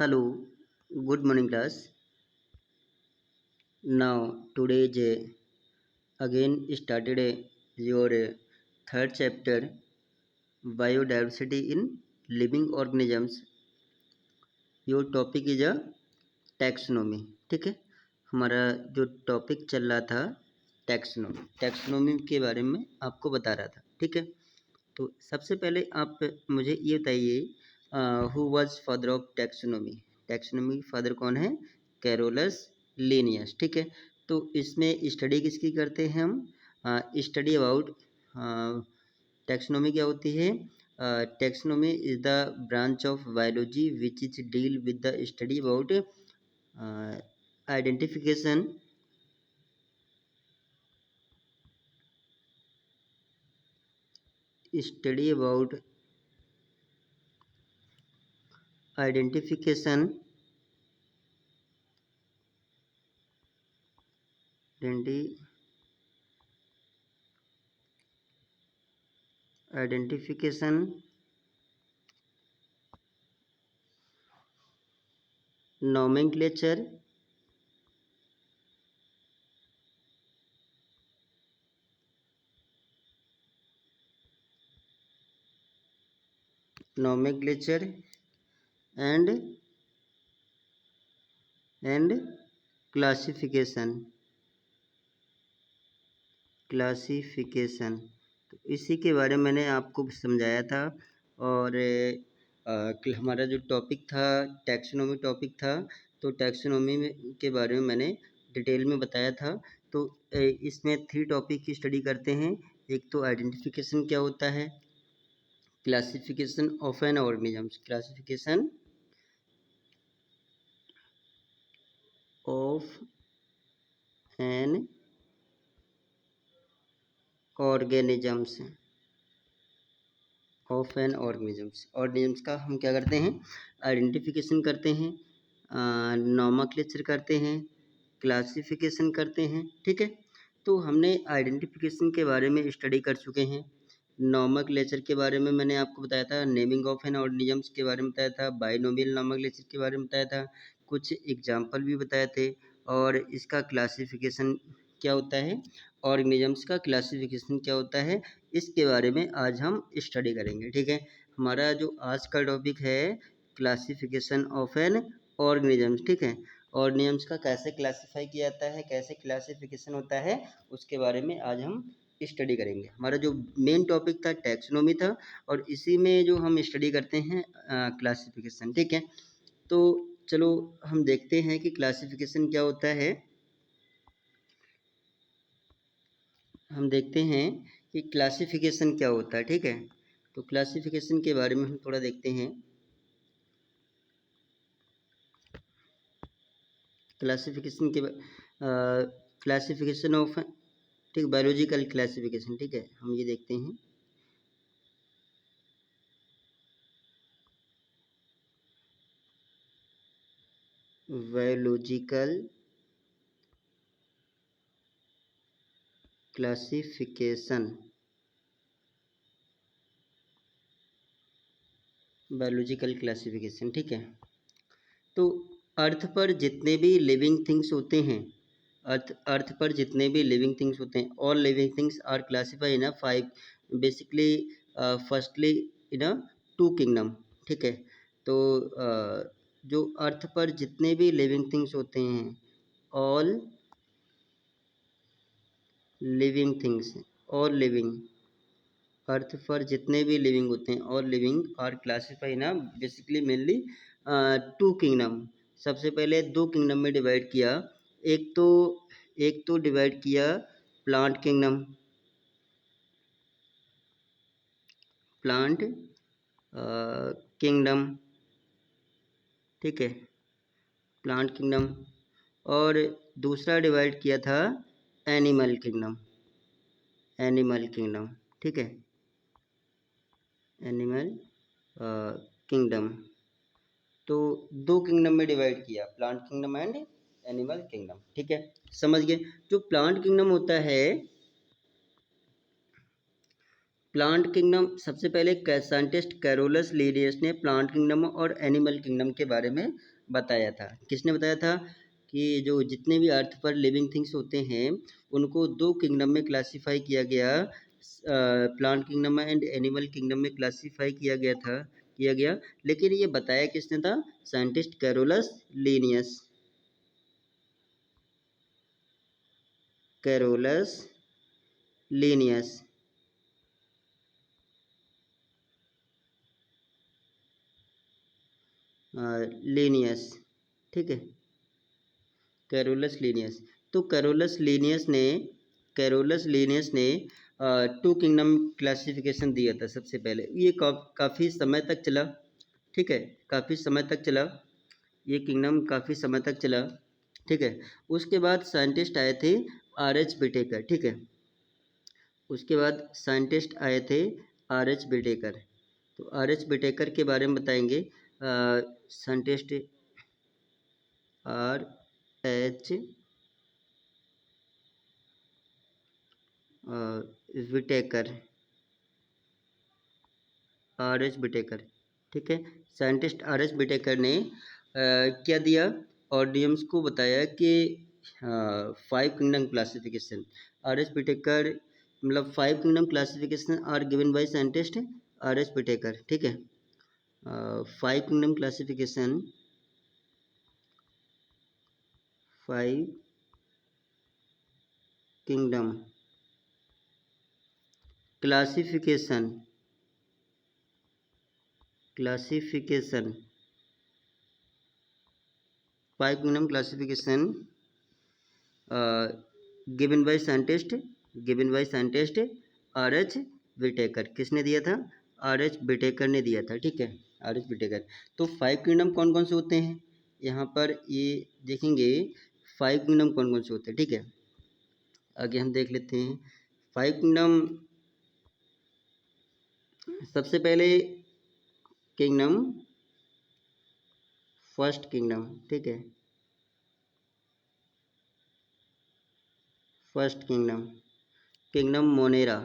Hello, good morning class. Now today again started your third chapter biodiversity in living organisms. Your topic is a taxonomy. ठीक है, हमारा जो topic चल रहा था टैक्सोनॉमी के बारे में आपको बता रहा था. ठीक है, तो सबसे पहले आप मुझे ये बताइए who was father of taxonomy. Taxonomy father कौन है? Carolus Linnaeus. ठीक है, तो इसमें स्टडी किसकी करते हैं हम? स्टडी अबाउट टैक्सोनॉमी क्या होती है? Taxonomy is the branch of biology which is deal with the study about identification study about identification nomenclature and classification. तो इसी के बारे में मैंने आपको समझाया था. और हमारा जो टॉपिक था टैक्सोनॉमी टॉपिक था, तो टैक्सोनॉमी में के बारे में मैंने डिटेल में बताया था. तो इसमें 3 टॉपिक की स्टडी करते हैं. एक तो आइडेंटिफिकेशन क्या होता है, classification of N organisms, classification of N organisms organisms का हम क्या करते हैं? आइडेंटिफिकेशन करते हैं, नोमेनक्लेचर करते हैं, क्लासिफिकेशन करते हैं. ठीक है, तो हमने आइडेंटिफिकेशन के बारे में स्टडी कर चुके हैं. नोमेनक्लेचर के बारे में मैंने आपको बताया था, नेमिंग ऑफ एन ऑर्गेनिजम्स के बारे में बताया था, बाइनोमियल नोमेनक्लेचर के बारे में बताया था, कुछ एग्जाम्पल भी बताए थे. और इसका क्लासिफिकेशन क्या होता है, ऑर्गेनिजम्स का क्लासिफिकेशन क्या होता है, इसके बारे में आज हम स्टडी करेंगे. ठीक है, हमारा जो आज का टॉपिक है क्लासिफिकेशन ऑफ एन ऑर्गेनिजम्स. ठीक है, ऑर्गेनिजम्स का कैसे क्लासिफाई किया जाता है, कैसे क्लासिफिकेशन होता है, उसके बारे में आज हम स्टडी करेंगे. हमारा जो मेन टॉपिक था टैक्सोनॉमी था, और इसी में जो हम स्टडी करते हैं क्लासिफिकेशन. ठीक है, तो चलो हम देखते हैं कि क्लासिफिकेशन क्या होता है. हम देखते हैं कि क्लासिफिकेशन क्या होता है. ठीक है, तो क्लासिफिकेशन के बारे में हम थोड़ा देखते हैं. क्लासिफिकेशन के क्लासिफिकेशन ऑफ, ठीक, बायोलॉजिकल क्लासिफिकेशन. ठीक है, हम ये देखते हैं. Biological classification, biological classification. ठीक है, तो अर्थ पर जितने भी लिविंग थिंग्स होते हैं, अर्थ पर जितने भी लिविंग थिंग्स होते हैं, all living things are classified in a 5, basically firstly in a 2 kingdom. ठीक है, तो जो अर्थ पर जितने भी लिविंग थिंग्स होते हैं, all living things, all living, earth पर जितने भी लिविंग होते हैं, ऑल लिविंग आर क्लासिफाइड ना बेसिकली मेनली 2 किंगडम. सबसे पहले 2 किंगडम में डिवाइड किया. एक तो डिवाइड किया प्लांट किंगडम, प्लांट किंगडम. ठीक है, प्लांट किंगडम. और दूसरा डिवाइड किया था एनिमल किंगडम, एनिमल किंगडम. ठीक है, एनिमल किंगडम. तो 2 किंगडम में डिवाइड किया, plant kingdom and animal kingdom. ठीक है, समझ गए. जो प्लांट किंगडम होता है, प्लांट किंगडम, सबसे पहले साइंटिस्ट कैरोलस लिनियस ने प्लांट किंगडम और एनिमल किंगडम के बारे में बताया था। किसने बताया था कि जो जितने भी अर्थ पर लिविंग थिंग्स होते हैं उनको दो किंगडम में क्लासीफाई किया गया, plant kingdom and animal kingdom में क्लासीफाई किया गया। लेकिन ये बताया किसने था? Scientist Carolus Linnaeus. Carolus Linnaeus. Linnaeus, ठीक है, कैरोलस लीनियस। तो कैरोलस लीनियस ने टू किंगडम क्लासिफिकेशन दिया था सबसे पहले। ये काफ़ी समय तक चला, ठीक है, काफ़ी समय तक चला, ये किंगडम काफ़ी समय तक चला, ठीक है। उसके बाद साइंटिस्ट आए थे आर.एच. बिटेकर, ठीक है। उसके बाद साइंटिस्ट आए थे आर.एच. बिटेकर। तो आर.एच. बिटेकर के बारे में बताएंगे। Scientist R H. Whittaker, R H. Whittaker, ठीक है। Scientist R H. बिटेकर ने क्या दिया? ऑडियंस को बताया कि 5 किंगडम क्लासिफिकेशन। आर.एच. बिटेकर मतलब 5 kingdom classification are given by scientist R H. Whittaker, ठीक है। 5 kingdom classification, 5 kingdom classification 5 kingdom classification given by scientist R H. Whittaker. किसने दिया था? आर.एच. बिटेकर ने दिया था, ठीक है, आर.एच. बिटेकर। तो 5 किंगडम कौन कौन से होते हैं यहाँ पर ये देखेंगे। 5 किंगडम कौन कौन से होते हैं, ठीक है। आगे हम देख लेते हैं 5 किंगडम। सबसे पहले किंगडम, फर्स्ट किंगडम, ठीक है, first kingdom, kingdom Monera,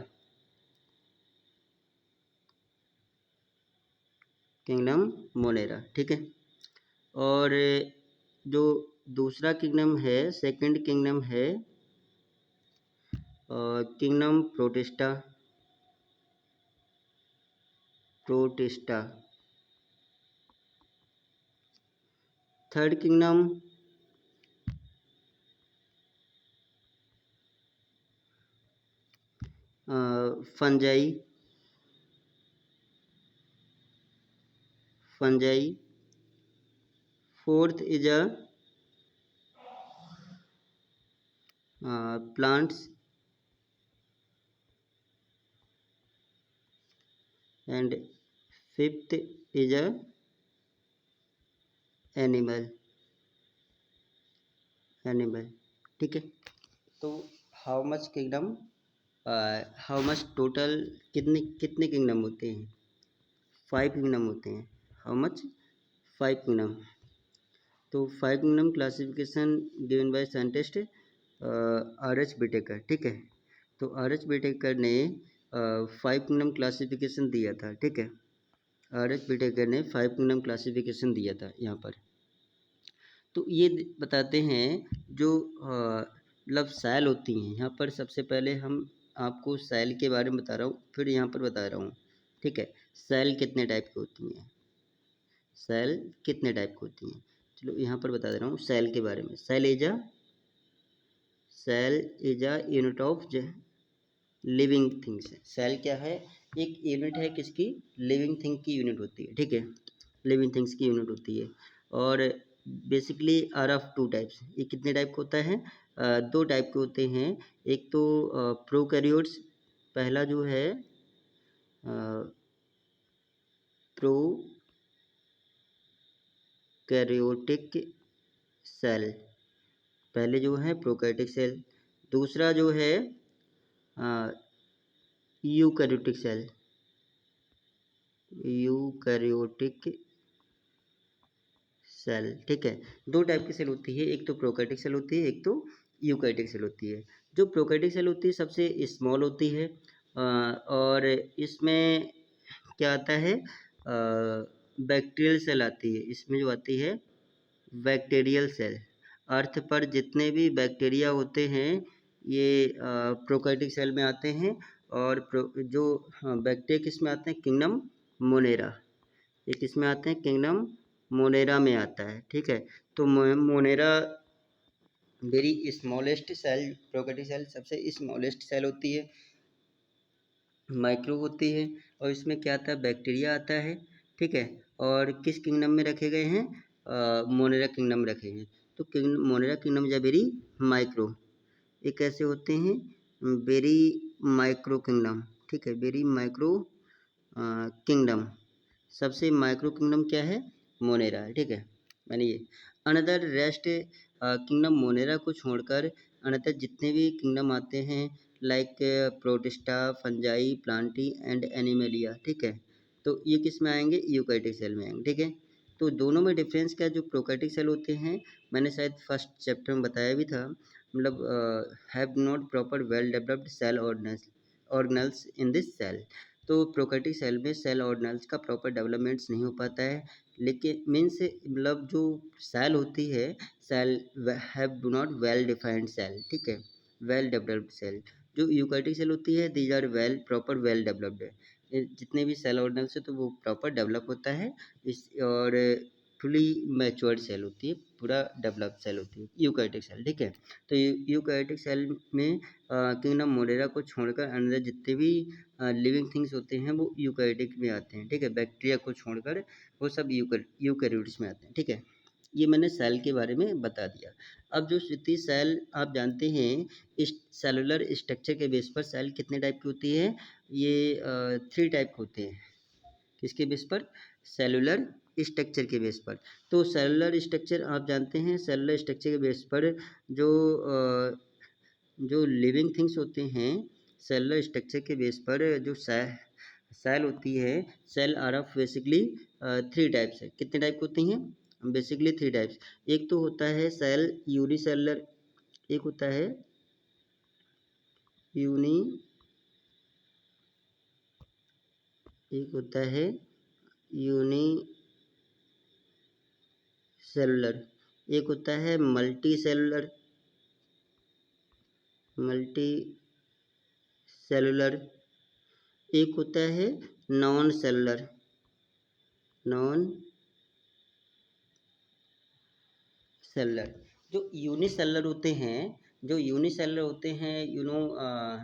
kingdom Monera, ठीक है। और जो दूसरा किंगडम है, सेकंड किंगडम है kingdom Protista, Protista. Third kingdom Fungi, Fungi. Fourth is a plants and fifth is a animal, animal, ठीक है। तो how much kingdom, how much total, कितने कितने किंगडम होते हैं? 5 किंगडम होते हैं। How much? 5 किंगडम। तो 5 kingdom classification given by scientist R H. Whittaker, ठीक है। तो आर.एच. बिटेकर ने 5 किंगडम क्लासिफिकेशन दिया था, ठीक है। आर.एच. बिटेकर ने 5 किंगडम क्लासिफिकेशन दिया था यहाँ पर। तो ये बताते हैं जो मतलब सेल होती हैं। यहाँ पर सबसे पहले हम आपको सेल के बारे में बता रहा हूँ, फिर यहाँ पर बता रहा हूँ, ठीक है। सेल कितने टाइप की होती हैं, सेल कितने टाइप की होती हैं, चलो यहाँ पर बता दे रहा हूँ सेल के बारे में। Cell is a unit of living things. Cell क्या है? एक यूनिट है किसकी? लिविंग थिंग की यूनिट होती है, ठीक है, लिविंग थिंग्स की यूनिट होती है। और बेसिकली आर ऑफ 2 टाइप्स। ये कितने टाइप का होता है? 2 टाइप के होते हैं। एक तो प्रोकैरियोट्स, पहला जो है प्रोकैरियोटिक सेल, पहले जो है प्रोकैरियोटिक सेल। दूसरा जो है यूकैरियोटिक सेल, यूकैरियोटिक सेल, ठीक है। 2 टाइप की सेल होती है, एक तो प्रोकैरियोटिक सेल होती है, एक तो यूकैरियोटिक सेल होती है। जो प्रोकैरियोटिक सेल होती है सबसे स्मॉल होती है और इसमें क्या आता है? बैक्टीरियल सेल आती है, इसमें जो आती है बैक्टीरियल सेल। अर्थ पर जितने भी बैक्टीरिया होते हैं ये प्रोकैरियोटिक सेल में आते हैं, और जो बैक्टीरिया किस में आते हैं, किंगडम मोनेरा। ये किस में आते हैं, किंगडम मोनेरा में आता है, ठीक है। तो monera very smallest cell, prokaryotic cell सबसे स्मॉलेस्ट सेल होती है, माइक्रो होती है, और इसमें क्या आता है, बैक्टीरिया आता है, ठीक है। और किस किंगडम में रखे गए हैं, मोनेरा किंगडम में रखे हैं। तो मोनेरा किंगडम या वेरी माइक्रो, ये कैसे होते हैं, वेरी माइक्रो किंगडम, ठीक है, वेरी माइक्रो किंगडम। सबसे माइक्रो किंगडम क्या है, मोनेरा है, ठीक है। मैंने ये अनदर रेस्ट किंगडम मोनेरा को छोड़कर अनदर जितने भी किंगडम आते हैं like protista, Fungi, Plantae and animalia, ठीक है। तो ये किस में आएंगे, यूकैरियोटिक सेल में आएंगे, ठीक है। तो दोनों में डिफरेंस क्या है, जो प्रोकैरियोटिक सेल होते हैं, मैंने शायद फर्स्ट चैप्टर में बताया भी था, मतलब have not proper well developed cell organelles in this cell. तो प्रोकैरियोटिक सेल में सेल ऑर्गेनल्स का प्रॉपर डेवलपमेंट्स नहीं हो पाता है, लेकिन मीन्स मतलब जो सेल होती है, cell have do not well defined cell, ठीक है, वेल डेवलप्ड सेल। जो यूकैरियोटिक सेल होती है these are well proper well developed है, जितने भी सेल ऑर्गेनल्स है तो वो प्रॉपर डेवलप होता है इस, और फुली मैच्योर्ड सेल होती है, पूरा डेवलप सेल होती है यूकैरियोटिक सेल, ठीक है। तो यूकैरियोटिक सेल में किंगडम मोनेरा को छोड़कर अंदर जितने भी लिविंग थिंग्स होते हैं वो यूकैरियोटिक में आते हैं, ठीक है, बैक्टीरिया को छोड़कर वो सब यूकैरियोट्स में आते हैं, ठीक है। ये मैंने सेल के बारे में बता दिया। अब जो श्रुति सेल आप जानते हैं, इस सेलुलर स्ट्रक्चर के बेस पर सेल कितने टाइप की होती है, ये 3 टाइप होते हैं। किसके बेस पर, सेलुलर स्ट्रक्चर के बेस पर। तो सेलुलर स्ट्रक्चर आप जानते हैं, सेलुलर स्ट्रक्चर के बेस पर जो जो लिविंग थिंग्स होते हैं, सेलुलर स्ट्रक्चर के बेस पर जो सेल होती है, cell are of basically 3 types है। कितने टाइप होती हैं, बेसिकली 3 टाइप्स। एक तो होता है सेल यूनिसेलुलर, एक होता है यूनी, एक होता है यूनी सेलुलर, एक होता है मल्टी सेलुलर, मल्टी सेलुलर, एक होता है नॉन सेलुलर, नॉन सेलुलर। जो यूनिसेलुलर होते हैं, जो यूनिसेलुलर होते हैं,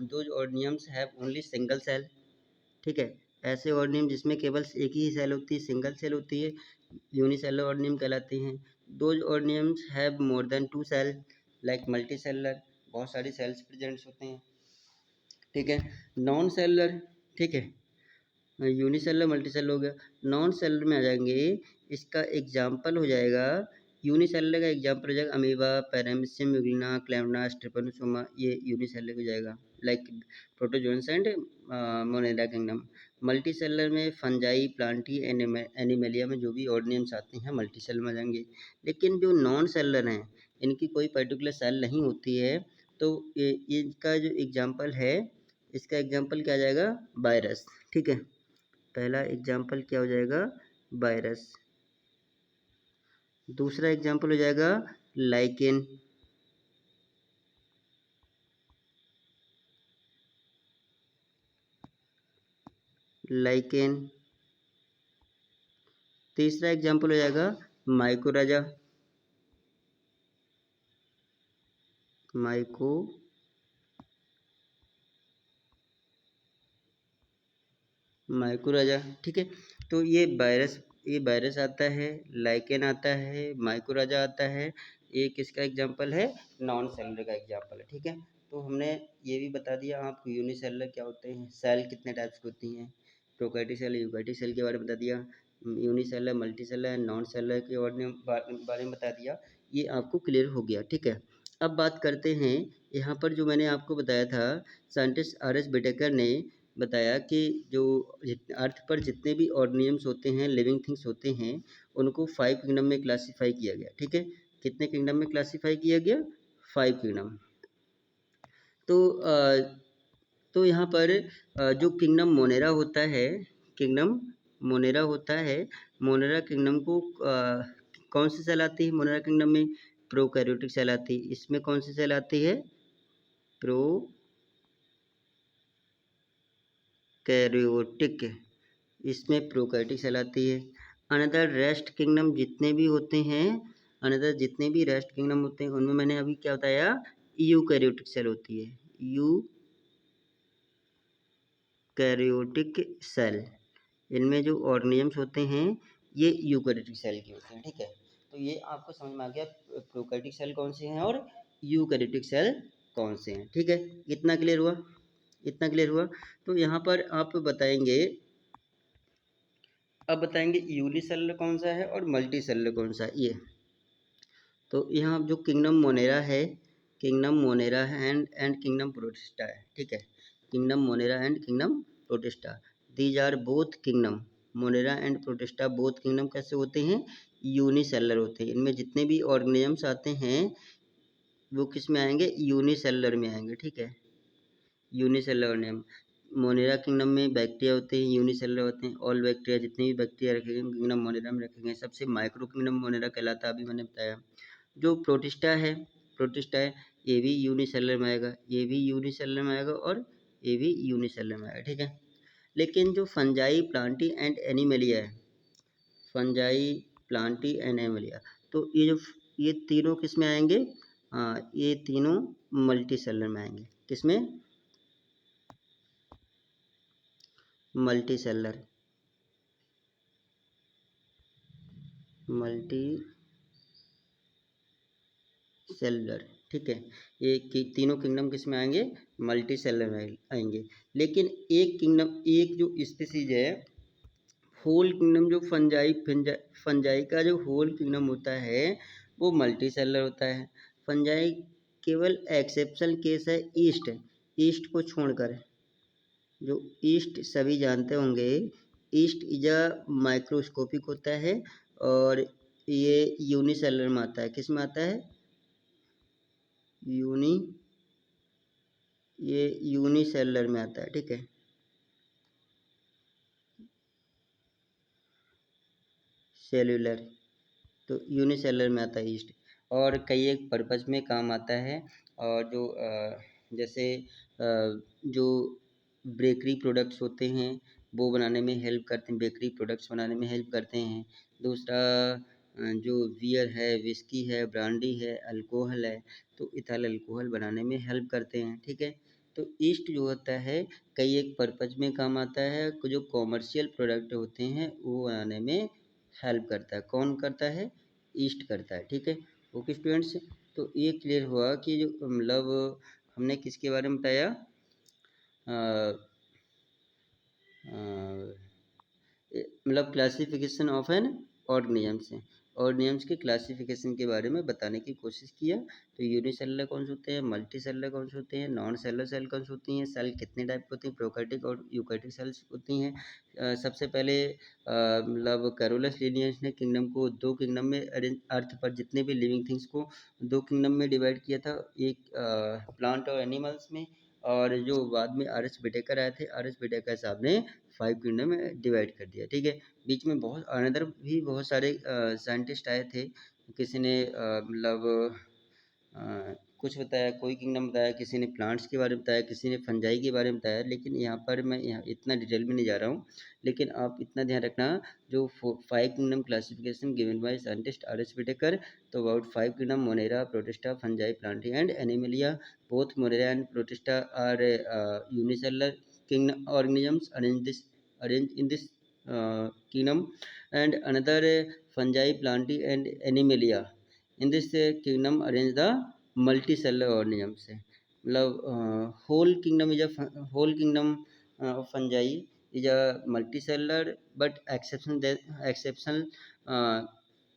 those organisms have only single cell, ठीक है। ऐसे ऑर्गेनियम जिसमें केवल एक ही सेल होती है, सिंगल सेल होती है, यूनिसेलुलर ऑर्गेनियम कहलाते हैं। Those organisms have more than 2 cell like multi cellular, बहुत सारी सेल्स प्रेजेंट्स होते हैं, ठीक है। नॉन सेलुलर, ठीक है, यूनिसेलुलर मल्टी सेलुलर हो गया। नॉन सेलुलर में आ जाएंगे, इसका एग्जाम्पल हो जाएगा, यूनिसेलुलर का एग्जाम्पल हो जाएगा अमीबा, पैरामीशियम, यूग्लिना, क्लैमना, स्ट्रिपनोसोमा, ये यूनिसेलुलर हो जाएगा like protozoans and Monera kingdom. Multi cellular में फंजाई, प्लांटी, एनिमेलिया में जो भी ऑर्गेनियम्स आते हैं मल्टी सेलुलर में जाएंगे। लेकिन जो नॉन सेलुलर हैं, इनकी कोई पर्टिकुलर सेल नहीं होती है, तो इनका जो एग्जाम्पल है, इसका एग्जाम्पल क्या आ जाएगा, वायरस, ठीक है। पहला एग्जाम्पल क्या हो जाएगा, वायरस। दूसरा एग्जाम्पल हो जाएगा लाइकेन, लाइकेन। तीसरा एग्जाम्पल हो जाएगा माइकोराजा, माइकोराजा, ठीक है। तो ये वायरस आता है, लाइकेन आता है, माइकोराजा आता है, एक इसका एग्जाम्पल है, नॉन सेलुलर का एग्जाम्पल है, ठीक है। तो हमने ये भी बता दिया आपको यूनिसेलुलर क्या होते हैं, सेल कितने टाइप्स की होती हैं, प्रोकैरियोटिक सेल, यूकैरियोटिक सेल के बारे में बता दिया, unicellular, multi cellular, non cellular के बारे में बता दिया, ये आपको क्लियर हो गया, ठीक है। अब बात करते हैं, यहाँ पर जो मैंने आपको बताया था, साइंटिस्ट आर.एस. विटेकर ने बताया कि जो अर्थ पर जितने भी ऑर्गेनियम्स होते हैं, लिविंग थिंग्स होते हैं, उनको 5 किंगडम में क्लासीफाई किया गया, ठीक है। कितने किंगडम में क्लासीफाई किया गया, 5 किंगडम। तो तो यहाँ पर जो किंगडम मोनेरा होता है, किंगडम मोनेरा होता है, मोनेरा किंगडम को कौन सी सेल आती है मोनेरा किंगडम में? प्रोकैरियोटिक सेल आती है। इसमें कौन सी सेल आती है? प्रोकैरियोटिक। इसमें प्रोकैरियोटिक सेल आती है। अनदर रेस्ट किंगडम जितने भी होते हैं, अनदर जितने भी रेस्ट किंगडम होते हैं उनमें मैंने अभी क्या बताया, यूकैरियोटिक सेल होती है। यूकैरियोटिक सेल, इनमें जो ऑर्गेनिजम्स होते हैं ये यूकैरियोटिक सेल के होते हैं। ठीक है, तो ये आपको समझ में आ गया प्रोकैरियोटिक सेल कौन से हैं और यूकैरियोटिक सेल कौन से हैं। ठीक है, इतना क्लियर हुआ? इतना क्लियर हुआ? तो यहाँ पर आप बताएंगे, अब बताएंगे यूनिसेलुलर कौन सा है और मल्टी सेलुलर कौन सा है। ये तो यहाँ जो किंगडम मोनेरा है, किंगडम मोनेरा है एंड किंगडम प्रोटिस्टा है। ठीक है, kingdom monera and kingdom protista, these are both kingdom, monera and protista both kingdom कैसे होते हैं? यूनिसेलुलर होते हैं। इनमें जितने भी ऑर्गेनिजम्स आते हैं वो किस में आएंगे? यूनिसेलुलर में आएंगे। ठीक है, यूनिसेलुलर ऑर्गेनिज्म। मोनेरा किंगडम में बैक्टीरिया होते हैं, यूनिसेलुलर होते हैं। ऑल बैक्टीरिया, जितने भी बैक्टीरिया रखेंगे किंगडम मोनेरा में रखेंगे। सबसे माइक्रो किंगडम मोनेरा कहलाता है, अभी मैंने बताया। जो प्रोटिस्टा है, प्रोटिस्टा है, ये भी यूनिसेलुलर में आएगा, ये भी यूनिसेलुलर में आएगा और ये भी यूनिसेलुलर में आएगा। ठीक है, लेकिन जो फंजाई, प्लांटी एंड एनिमलिया है, फंजाई, प्लांटी एंड एनिमलिया, तो ये तीनों किस में आएंगे? ये तीनों मल्टी सेलुलर में आएंगे। किसमें? Multi cellular, multi cellular. ठीक है, ये तीनों किंगडम किस में आएंगे? मल्टी सेलुलर में आएंगे। लेकिन एक किंगडम, एक जो स्पीसीज है, होल किंगडम, जो फंजाई का जो होल किंगडम होता है वो मल्टी सेलुलर होता है। फंजाई केवल एक्सेप्शनल केस है ईस्ट, ईस्ट को छोड़कर। जो ईस्ट सभी जानते होंगे, ईस्ट इज अ माइक्रोस्कोपिक होता है और ये यूनिसेलुलर में आता है। किस में आता है? ये यूनिसेलुलर में आता है। ठीक है, सेलुलर, तो यूनिसेलुलर में आता है ईस्ट, और कई एक पर्पज़ में काम आता है। और जो जैसे जो बेकरी प्रोडक्ट्स होते हैं वो बनाने में हेल्प करते हैं, बेकरी प्रोडक्ट्स बनाने में हेल्प करते हैं। दूसरा जो बियर है, विस्की है, ब्रांडी है, अल्कोहल है, तो इथाइल अल्कोहल बनाने में हेल्प करते हैं। ठीक है, तो ईस्ट जो होता है कई एक पर्पज़ में काम आता है, जो कॉमर्शियल प्रोडक्ट होते हैं वो बनाने में हेल्प करता है। कौन करता है? ईस्ट करता है। ठीक है, ओके स्टूडेंट्स, तो ये क्लियर हुआ कि जो मतलब हमने किसके बारे में बताया, मतलब क्लासिफिकेशन ऑफ एन ऑर्गेनिजम्स है, ऑर्गेनिजम्स के क्लासिफिकेशन के बारे में बताने की कोशिश किया। तो यूनिसेलुलर कौन से होते हैं, मल्टी सेलुलर कौन से होते हैं, नॉन सेलुलर सेल कौन से होती हैं, सेल कितने टाइप की होती हैं, प्रोकैरियोटिक और यूकैरियोटिक सेल्स होती हैं। सबसे पहले मतलब कैरोलस लिनियस ने किंगडम को दो किंगडम में अरेंज, अर्थ पर जितने भी लिविंग थिंग्स को दो किंगडम में डिवाइड किया था, एक प्लांट और एनिमल्स में, और जो बाद में आर एस विटेकर आए थे, आर एस विटेकर साहब ने 5 किंगडम में डिवाइड कर दिया। ठीक है, बीच में बहुत अनदर भी बहुत सारे साइंटिस्ट आए थे, किसी ने मतलब कुछ बताया, कोई किंगडम बताया, किसी ने प्लांट्स के बारे में बताया, किसी ने फंजाई के बारे में बताया, लेकिन यहाँ पर मैं यहाँ इतना डिटेल में नहीं जा रहा हूँ। लेकिन आप इतना ध्यान रखना, जो 5 kingdom classification given by scientist R S Whittaker, तो about 5 kingdom Monera, Protista, Fungi, Plantae and Animalia. Both Monera and Protista are unicellular kingdom organisms arranged in this kingdom, and another fungi, plantae and animalia in this kingdom arrange the multicellular organisms है। मतलब whole kingdom is a whole kingdom of fungi is a multicellular, but exceptional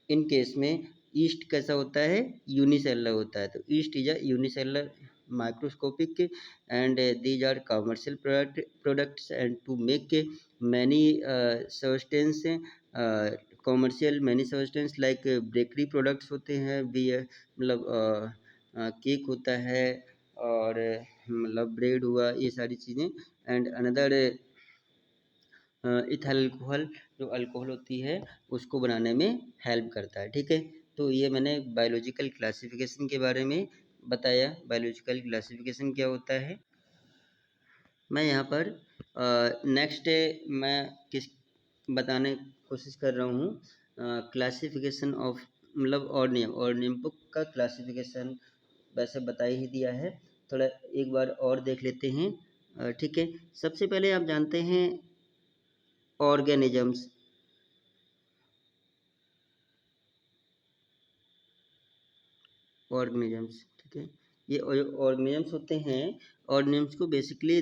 in case में east कैसा होता है? Unicellular होता है। तो east is a unicellular microscopic and these are commercial products, and to make many substance, commercial many substance like bakery products होते हैं भी, मतलब केक होता है और मतलब ब्रेड हुआ, ये सारी चीज़ें। एंड अनदर इथाइल अल्कोहल जो अल्कोहल होती है उसको बनाने में हेल्प करता है, ठीक है। तो ये मैंने बायोलॉजिकल क्लासिफिकेशन के बारे में बताया। बायोलॉजिकल क्लासिफिकेशन क्या होता है। मैं यहाँ पर नेक्स्ट मैं किस बताने की कोशिश कर रहा हूँ, क्लासिफिकेशन ऑफ मतलब ऑर्डिनियम बुक का क्लासिफिकेशन वैसे बता ही दिया है, थोड़ा एक बार और देख लेते हैं, ठीक है। सबसे पहले आप जानते हैं ऑर्गेनिजम्स। ऑर्गेनिजम्स, ठीक है। ये ऑर्गेनिजम्स होते हैं, ऑर्गेनिजम्स को बेसिकली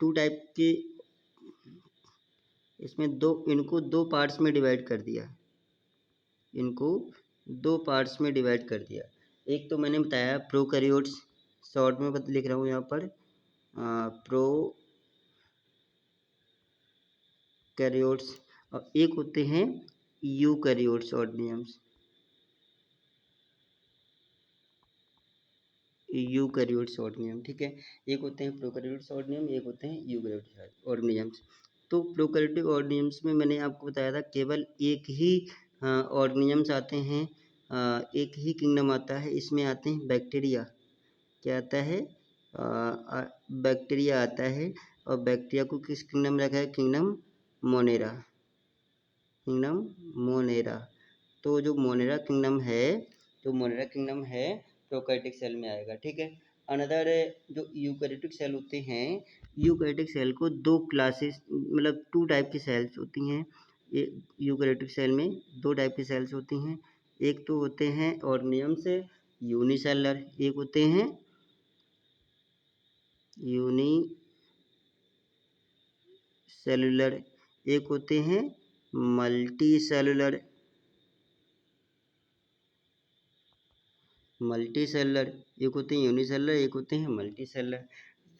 टू टाइप के, इसमें इनको दो पार्ट्स में डिवाइड कर दिया, इनको दो पार्ट्स में डिवाइड कर दिया। एक तो मैंने बताया प्रोकैरियोट्स, शॉर्ट में लिख रहा हूँ यहाँ पर, प्रोकैरियोट्स, और एक होते हैं यूकैरियोट्स ऑर्गेनिजम्स, यूकैरियोट्स ऑर्गेनिजम, ठीक है। एक होते हैं प्रोकैरियोट्स ऑर्गेनिजम, एक होते हैं यूकैरियोट्स ऑर्गेनिजम्स। तो प्रोकैरियोटिक ऑर्गेनिजम्स में मैंने आपको बताया था केवल एक ही ऑर्गेनिजम्स आते हैं, एक ही किंगडम आता है, इसमें आते हैं बैक्टीरिया। क्या आता है, बैक्टीरिया आता है, और बैक्टीरिया को किस किंगडम में रखा है, किंगडम मोनेरा, किंगडम मोनेरा। तो जो मोनेरा किंगडम है, जो मोनेरा किंगडम है प्रोकैरियोटिक सेल में आएगा, ठीक है। अनदर जो यूकैरियोटिक सेल होते हैं, यूकैरियोटिक सेल को दो क्लासेस मतलब टू टाइप की सेल्स होती हैं। यूकैरियोटिक सेल में दो टाइप की सेल्स होती हैं, एक तो होते हैं ऑर्गेनिजम्स यूनिसेलर, एक होते हैं यूनिसेलुलर, एक होते हैं मल्टी सेलुलर, मल्टी सेलर, एक होते हैं यूनिसेलर, एक होते हैं मल्टी सेलर।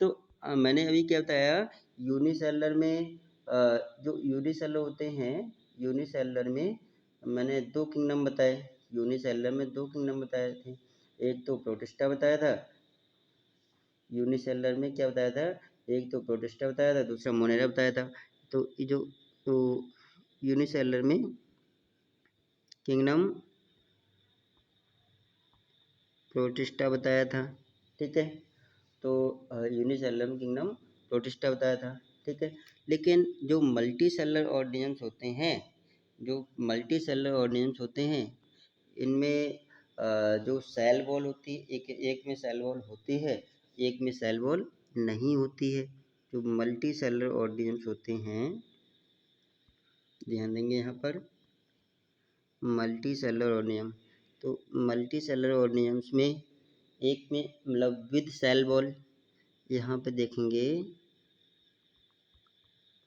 तो मैंने अभी क्या बताया, यूनिसेलर में जो यूनिसेलर होते हैं, यूनिसेलर में मैंने दो किंगडम बताए, यूनिसेलर में दो किंगडम बताए थे। एक तो प्रोटिस्टा बताया था, यूनिसेलर में क्या बताया था, एक तो प्रोटिस्टा बताया था, दूसरा मोनेरा बताया था। तो ये जो तो यूनिसेलर में किंगडम प्रोटिस्टा बताया था, ठीक है। तो यूनिसेलुलर किंगडम प्रोटिस्टा बताया था, ठीक है। लेकिन जो मल्टी सेलुलर ऑर्गेनिजम्स होते हैं, जो मल्टी सेलुलर ऑर्गेनिजम्स होते हैं, इनमें जो सेल वॉल होती है, एक में सेल वॉल होती है, एक में सेल वॉल नहीं होती है। जो मल्टी सेलुलर ऑर्गेनिजम्स होते हैं, ध्यान देंगे यहाँ पर मल्टी सेलुलर ऑर्गेनिज्म। तो मल्टी सेलुलर ऑर्गेनिजम्स में एक में मतलब विद सेल वॉल, यहाँ पे देखेंगे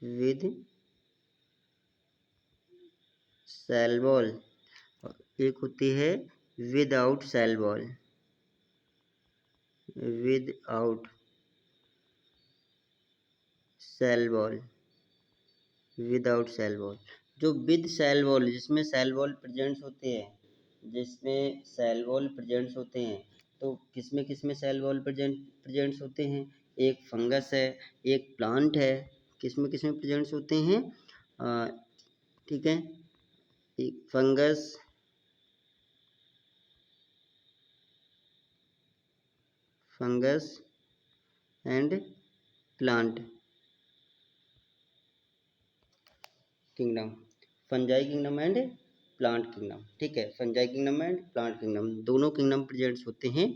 विद सेल वॉल, एक होती है without cell wall, without cell wall, without cell wall. जो विद सेल वॉल, जिसमें सेल वॉल प्रेजेंट्स होते हैं, जिसमें सेल वॉल प्रेजेंट्स होते हैं, तो किसमें सेल वॉल प्रेजेंट्स होते हैं, एक फंगस है, एक प्लांट है, किसमें प्रेजेंट्स होते हैं, ठीक है। एक fungus, and plant kingdom, fungi kingdom and plant kingdom, ठीक है। Fungi kingdom and plant kingdom, दोनों किंगडम प्रेजेंट्स होते हैं,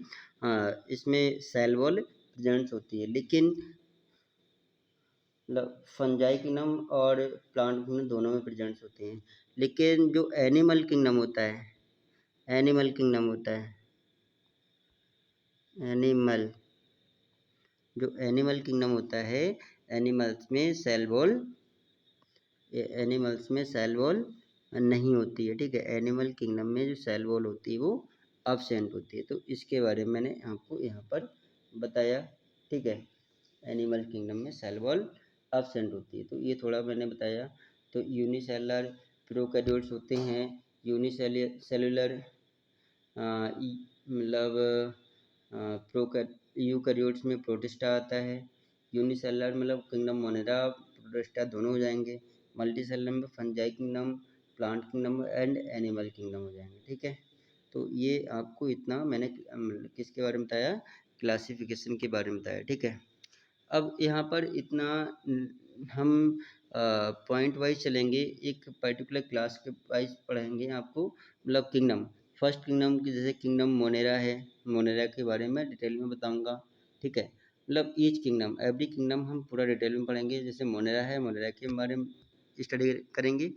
इसमें सेल वॉल प्रेजेंट्स होती है। लेकिन फंजाई किंगडम और प्लांट किंगडम दोनों में प्रेजेंट्स होते हैं। लेकिन जो एनिमल किंगडम होता है, एनिमल किंगडम होता है, एनिमल, जो एनिमल किंगडम होता है, एनिमल्स में सेल वॉल, एनिमल्स में सेल वॉल नहीं होती है, ठीक है। एनिमल किंगडम में जो सेल वॉल होती है वो एब्सेंट होती है। तो इसके बारे में मैंने आपको यहाँ पर बताया, ठीक है। एनिमल किंगडम में सेल वॉल एब्सेंट होती है, तो ये थोड़ा मैंने बताया। तो यूनिसेलुलर प्रोकैरियोट्स होते हैं, यूनिसेलुलर मतलब यूकैरियोट्स में प्रोटिस्टा आता है, यूनिसेलुलर मतलब किंगडम मोनेरा प्रोटिस्टा दोनों हो जाएंगे। मल्टी सेलुलर में fungi kingdom, plant kingdom and animal kingdom हो जाएंगे, ठीक है। तो ये आपको इतना मैंने किसके बारे में बताया, क्लासिफिकेशन के बारे में बताया, ठीक है। अब यहाँ पर इतना हम पॉइंट वाइज चलेंगे, एक पर्टिकुलर क्लास के वाइज पढ़ेंगे आपको, मतलब किंगडम। फर्स्ट किंगडम की जैसे किंगडम मोनेरा है, मोनेरा के बारे में डिटेल में बताऊंगा, ठीक है। मतलब ईच किंगडम, एवरी किंगडम हम पूरा डिटेल में पढ़ेंगे। जैसे मोनेरा है, मोनेरा के बारे में स्टडी करेंगे।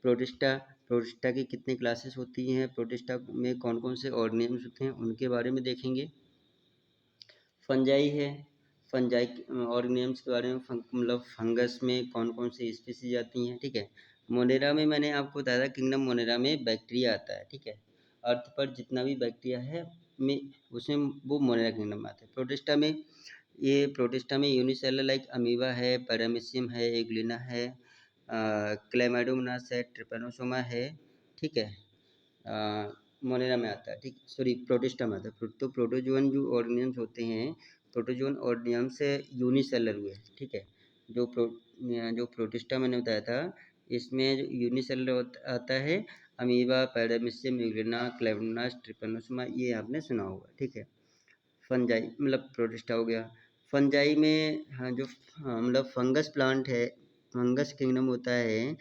प्रोटिस्टा, प्रोटिस्टा की कितनी क्लासेस होती हैं, प्रोटिस्टा में कौन कौन से ऑर्गेनिजम्स होते हैं उनके बारे में देखेंगे। फंजाई है, फंजाई ऑर्गेनिजम्स के बारे में मतलब फंगस में कौन कौन सी स्पीसीज आती हैं, ठीक है। मोनेरा में मैंने आपको बताया था, किंगडम मोनेरा में बैक्टीरिया आता है, ठीक है। अर्थ पर जितना भी बैक्टीरिया है में उसमें वो मोनेरा किंगडम में आता है। प्रोटिस्टा में, ये प्रोटिस्टा में यूनिसेलुलर लाइक अमीबा है, पैरामीशियम है, एग्लिना है, क्लेमाइडोमोनास है, ट्रिपेनोसोमा है, ठीक है। मोनेरा में आता है, ठीक, सॉरी प्रोटिस्टा में आता है। तो प्रोटोजोअन जो ऑर्गेनिजम्स होते हैं, प्रोटोजोअन ऑर्गेनिजम से यूनिसेलुलर हुए, ठीक है। जो प्रोटिस्टा मैंने बताया था, इसमें जो यूनिसेलुलर आता है, अमीबा, पैरामीशियम, एग्लिना, क्लेमाइडोमोनास, ट्रिपेनोसोमा, ये आपने सुना होगा, ठीक है। फंजाई मतलब प्रोटिस्टा हो गया। फंजाई में हाँ जो मतलब फंगस प्लांट है, फंगस किंगडम होता है।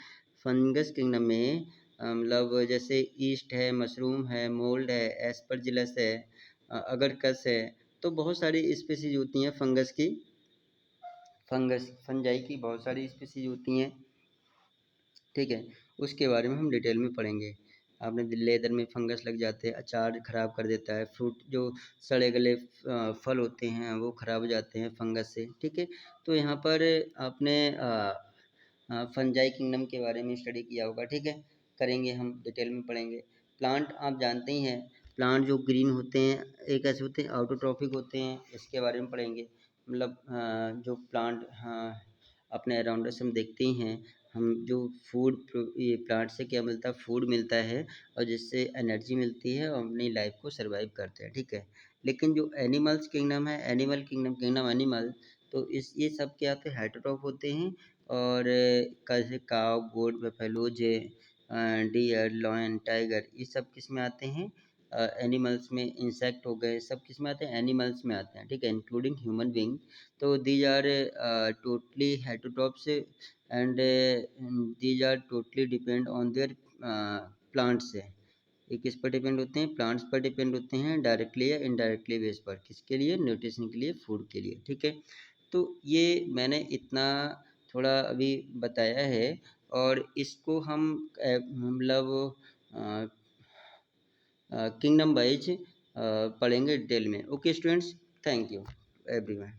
फंगस किंगडम में मतलब जैसे ईस्ट है, मशरूम है, मोल्ड है, एस्परजिलस है, अगरकस है। तो बहुत सारी स्पीसीज होती हैं फंगस की, फंजाई की बहुत सारी स्पीसीज होती हैं, ठीक है। उसके बारे में हम डिटेल में पढ़ेंगे। आपने लेदर में फंगस लग जाते हैं, अचार खराब कर देता है, फ्रूट जो सड़े गले फल होते हैं वो खराब हो जाते हैं फंगस से, ठीक है। तो यहाँ पर आपने फंजाई किंगडम के बारे में स्टडी किया होगा, ठीक है। करेंगे हम, डिटेल में पढ़ेंगे। प्लांट आप जानते ही हैं, प्लांट जो ग्रीन होते हैं, एक ऐसे होते हैं ऑटोट्रॉफिक होते हैं, इसके बारे में पढ़ेंगे। मतलब जो प्लांट अपने अराउंड से हम देखते ही हैं, हम जो फूड ये प्लांट से क्या मिलता है, फूड मिलता है, और जिससे एनर्जी मिलती है और अपनी लाइफ को सरवाइव करते हैं, ठीक है। लेकिन जो एनिमल्स किंगडम है, एनिमल किंगडम, किंगडम एनिमल, तो इस ये सब क्या होते हैं, हेटेरोट्रॉफ होते हैं। और कैसे काव, गोट, बफेलो, डियर, लॉयन, टाइगर, ये सब किस में आते हैं, एनिमल्स में। इंसेक्ट हो गए, सब किस में आते हैं, एनिमल्स में आते हैं, ठीक है, इंक्लूडिंग ह्यूमन बीइंग। तो these are totally heterotrophs and these are totally depend on their plants है। ये किस पर डिपेंड होते हैं, प्लांट्स पर डिपेंड होते हैं, डायरेक्टली या इनडायरेक्टली बेस पर। किसके लिए, न्यूट्रिशन के लिए, फूड के लिए, ठीक है। तो ये मैंने इतना थोड़ा अभी बताया है, और इसको हम मतलब किंगडम वाइज पढ़ेंगे डिटेल में। Okay students, thank you everyone.